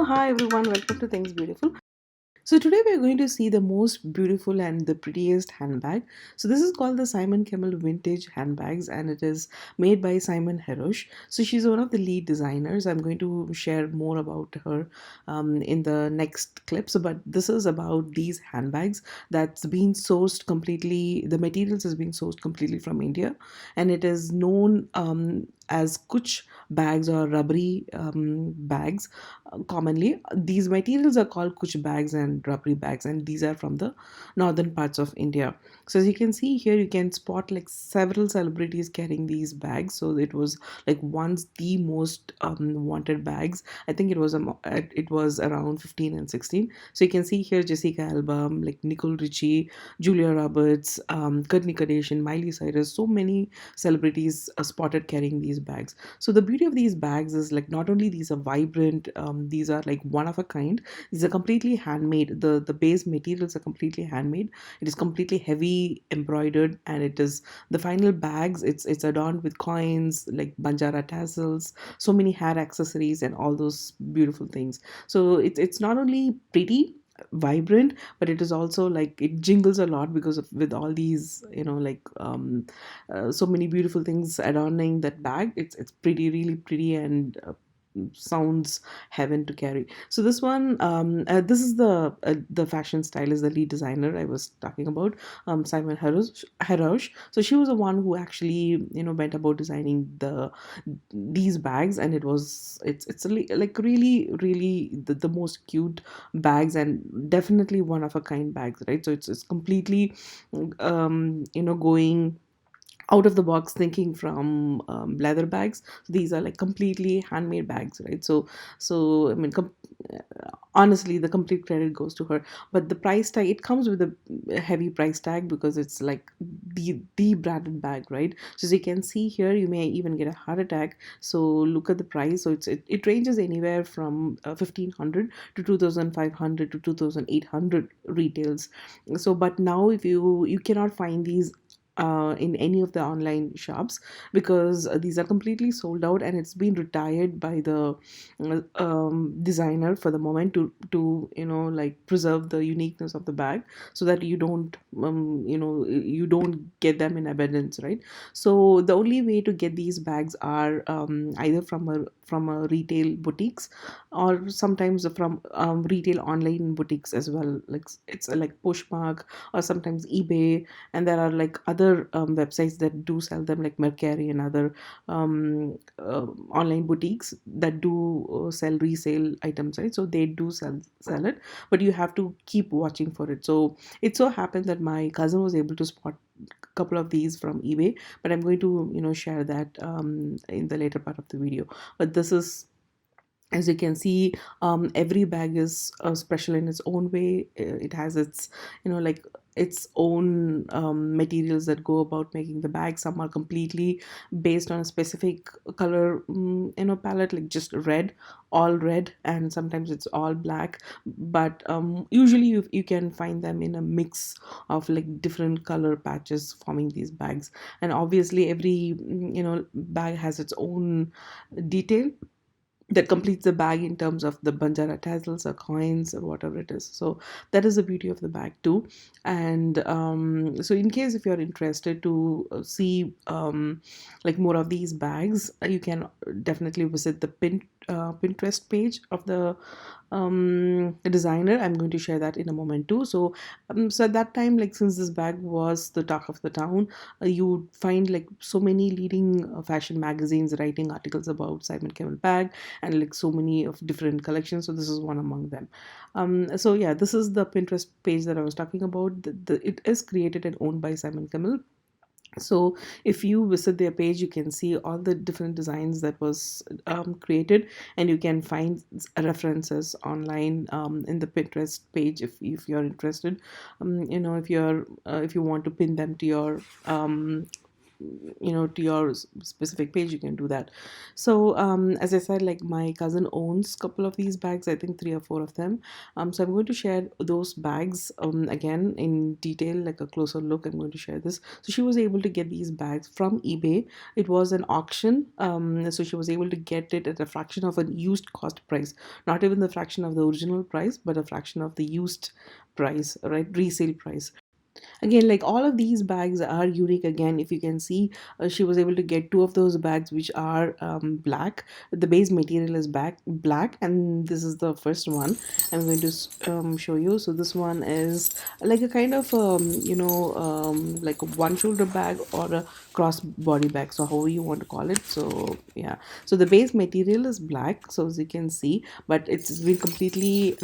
Hi everyone, welcome to Things Beautiful. So today we're going to see the most beautiful and the prettiest handbag. So this is called the Simon Kemmel Vintage Handbags, and it is made by Simon Herosh. So she's one of the lead designers. I'm going to share more about her in the next clips. But this is about these handbags that's been sourced completely. The materials has been sourced completely from India, and it is known as Kuch bags or rubbery bags. Commonly, these materials are called Kuch bags and rubbery bags, and these are from the northern parts of India. So as you can see here, you can spot like several celebrities carrying these bags. So it was like once the most wanted bags. I think it was around 15 and 16. So you can see here Jessica Alba, like Nicole Richie, Julia Roberts, Kourtney Kardashian, Miley Cyrus. So many celebrities are spotted carrying these bags. So the beauty of these bags is like not only these are vibrant, these are like one of a kind. These are completely handmade. The base materials are completely handmade. It is completely heavy embroidered, and it is the final bags. It's adorned with coins like banjara tassels, so many hair accessories, and all those beautiful things. So it's not only pretty, vibrant, but it is also like it jingles a lot because of with all these so many beautiful things adorning that bag. It's pretty, really pretty, and sounds heaven to carry. So this one, this is the fashion stylist, the lead designer I was talking about, Simon Harosh. So she was the one who actually went about designing these bags, and it's like really, really the most cute bags, and definitely one of a kind bags, right? So it's completely going out of the box thinking from leather bags. So these are like completely handmade bags, right? So I mean, honestly, the complete credit goes to her. But the price tag, it comes with a heavy price tag because it's like the branded bag, right? So as you can see here, you may even get a heart attack. So look at the price. So it ranges anywhere from 1500 to 2500 to 2800 retails. So but now if you cannot find these in any of the online shops, because these are completely sold out, and it's been retired by the designer for the moment to like preserve the uniqueness of the bag, so that you don't get them in abundance, right? So the only way to get these bags are either from a retail boutiques, or sometimes from retail online boutiques as well, like it's like Poshmark or sometimes eBay. And there are like other websites that do sell them, like Mercari and other online boutiques that do sell resale items, right? So they do sell it, but you have to keep watching for it. So it so happened that my cousin was able to spot a couple of these from eBay, but I'm going to share that in the later part of the video. But this is, as you can see, every bag is special in its own way. It has its like its own materials that go about making the bag. Some are completely based on a specific color palette, like just red, all red, and sometimes it's all black. But usually you can find them in a mix of like different color patches forming these bags. And obviously every bag has its own detail that completes the bag in terms of the banjara tassels or coins or whatever it is. So that is the beauty of the bag too. And so in case if you're interested to see like more of these bags, you can definitely visit the Pinterest page of the designer. I'm going to share that in a moment too. So at that time, like since this bag was the talk of the town, you would find like so many leading fashion magazines writing articles about Simon Cowell bag, and like so many of different collections. So this is one among them. So yeah, this is the Pinterest page that I was talking about. It is created and owned by Simon Cowell. So if you visit their page, you can see all the different designs that was created, and you can find references online in the Pinterest page if you're interested. If you want to pin them to your to your specific page, you can do that. So as I said, like my cousin owns a couple of these bags, I think three or four of them. So I'm going to share those bags again in detail, like a closer look. I'm going to share this. So she was able to get these bags from eBay. It was an auction, so she was able to get it at a fraction of a used cost price, not even the fraction of the original price, but a fraction of the used price, right, resale price. Again, like all of these bags are unique. Again, if you can see, she was able to get two of those bags which are black. The base material is black, and this is the first one I'm going to show you. So this one is like a kind of like a one shoulder bag or a cross body bag, so however you want to call it. So yeah, so the base material is black, so as you can see, but it's been completely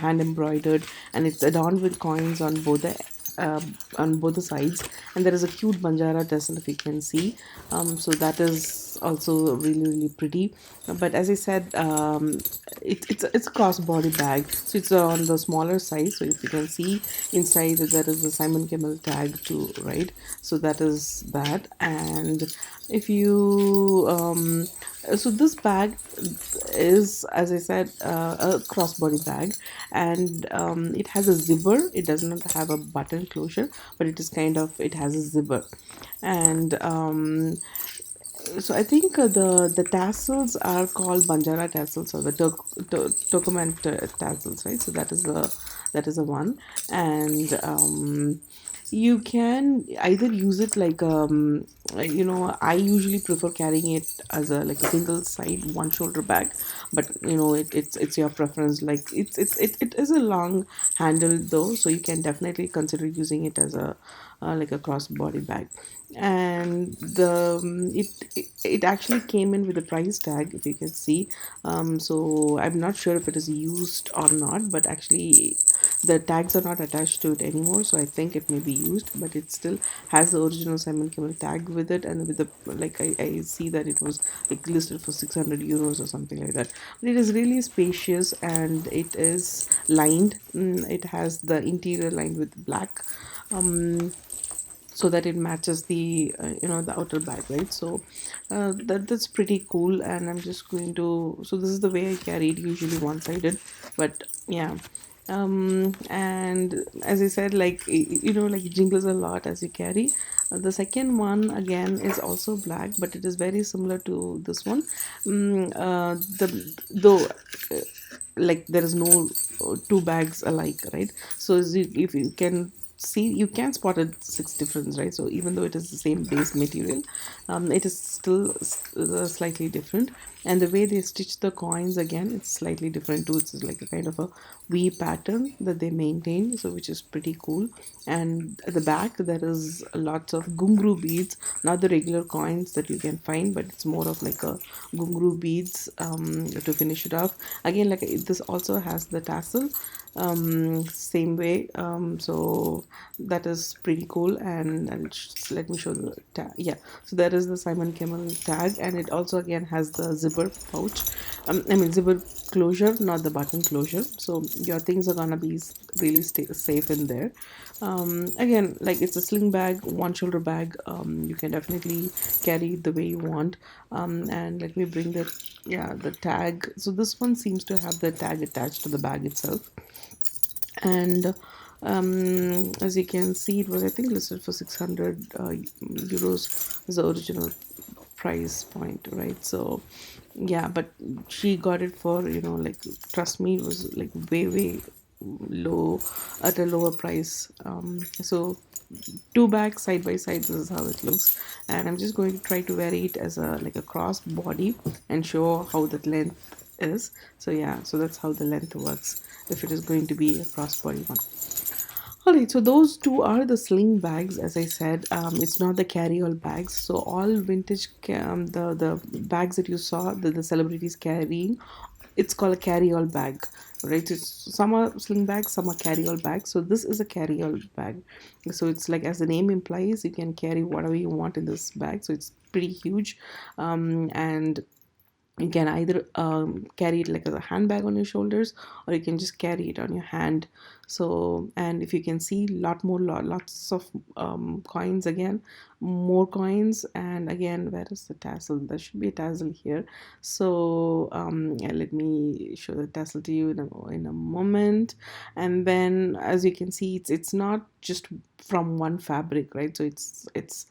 hand embroidered, and it's adorned with coins on both the sides, and there is a cute banjara tassel, if you can see. So that is also really pretty. But as I said, it's a crossbody bag, so it's on the smaller size. So if you can see inside, there is a Simon Camel tag too, right? So that is that. And if you so this bag is, as I said, a crossbody bag, and it has a zipper. It does not have a button closure, but it is kind of, it has a zipper. And so I think the tassels are called Banjara tassels, or the Turkoman tassels, right? So that is the one. And you can either use it like I usually prefer carrying it as a like a single side one shoulder bag, but it's your preference. Like it is a long handle though, so you can definitely consider using it as a like a cross body bag. And it actually came in with a price tag, if you can see. So I'm not sure if it is used or not, but actually the tags are not attached to it anymore, so I think it may be used, but it still has the original Simon Camel tag with it. And with the, like, I see that it was like listed for 600 euros or something like that. But it is really spacious, and it is lined. It has the interior lined with black, so that it matches the the outer bag, right? So that's pretty cool. And I'm just going to, so this is the way I carry it, usually one sided, but yeah. And as I said, like like it jingles a lot as you carry. The second one again is also black, but it is very similar to this one. The though like there is no two bags alike, right? So if you can see, you can spot a six difference, right? So even though it is the same base material, it is still slightly different. And the way they stitch the coins, again, it's slightly different too. It's like a kind of a V pattern that they maintain, so which is pretty cool. And at the back there is lots of gungru beads, not the regular coins that you can find, but it's more of like a gungru beads to finish it off. Again, like this also has the tassel, same way. So that is pretty cool. And let me show the tag. Yeah, so there is the Simon Camel tag, and it also again has the zipper pouch. I mean zipper closure, not the button closure, so your things are gonna be really stay safe in there. Again, like it's a sling bag, one shoulder bag. You can definitely carry it the way you want. And let me bring the, yeah, the tag. So this one seems to have the tag attached to the bag itself. And as you can see, it was, I think, listed for 600 euros as the original price point, right? So yeah, but she got it for, like, trust me, it was like way low, at a lower price. So two bags side by side, this is how it looks. And I'm just going to try to vary it as a like a cross body and show how that length is. So yeah, so that's how the length works if it is going to be a cross body one. All right, so those two are the sling bags. As I said, it's not the carry-all bags. So all vintage, the bags that you saw, the celebrities carrying, it's called a carry-all bag, right? Some are sling bags, some are carry-all bags. So this is a carry-all bag. So it's like, as the name implies, you can carry whatever you want in this bag. So it's pretty huge, and You can either carry it like as a handbag on your shoulders, or you can just carry it on your hand. So, and if you can see, lots of coins again, more coins. And again, where is the tassel? There should be a tassel here. So yeah, let me show the tassel to you in a moment. And then, as you can see, it's not just from one fabric, right? So it's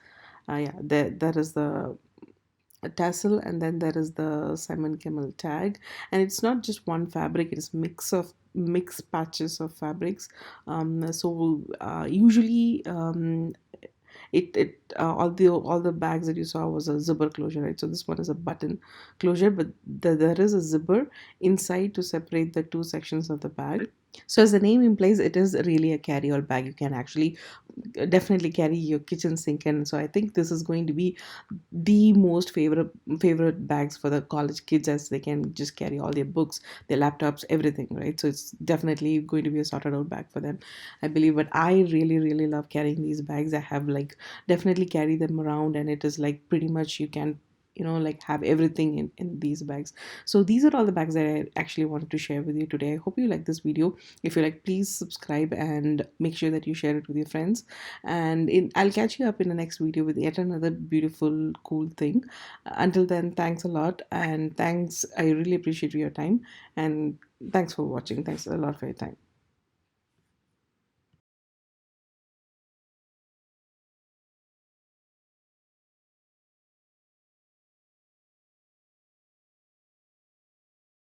yeah, there is the a tassel, and then there is the Simon Camel tag. And it's not just one fabric, it is mixed patches of fabrics. Usually all the bags that you saw was a zipper closure, right? So this one is a button closure, but there is a zipper inside to separate the two sections of the bag. So as the name implies, it is really a carry-all bag. You can actually definitely carry your kitchen sink. And so I think this is going to be the most favorite bags for the college kids, as they can just carry all their books, their laptops, everything, right? So it's definitely going to be a sorted out bag for them, I believe. But I really love carrying these bags. I have like definitely carry them around, and it is like pretty much you can like have everything in these bags. So these are all the bags that I actually wanted to share with you today. I hope you like this video. If you like, please subscribe and make sure that you share it with your friends. And I'll catch you up in the next video with yet another beautiful, cool thing. Until then, thanks a lot. And thanks, I really appreciate your time. And thanks for watching. Thanks a lot for your time.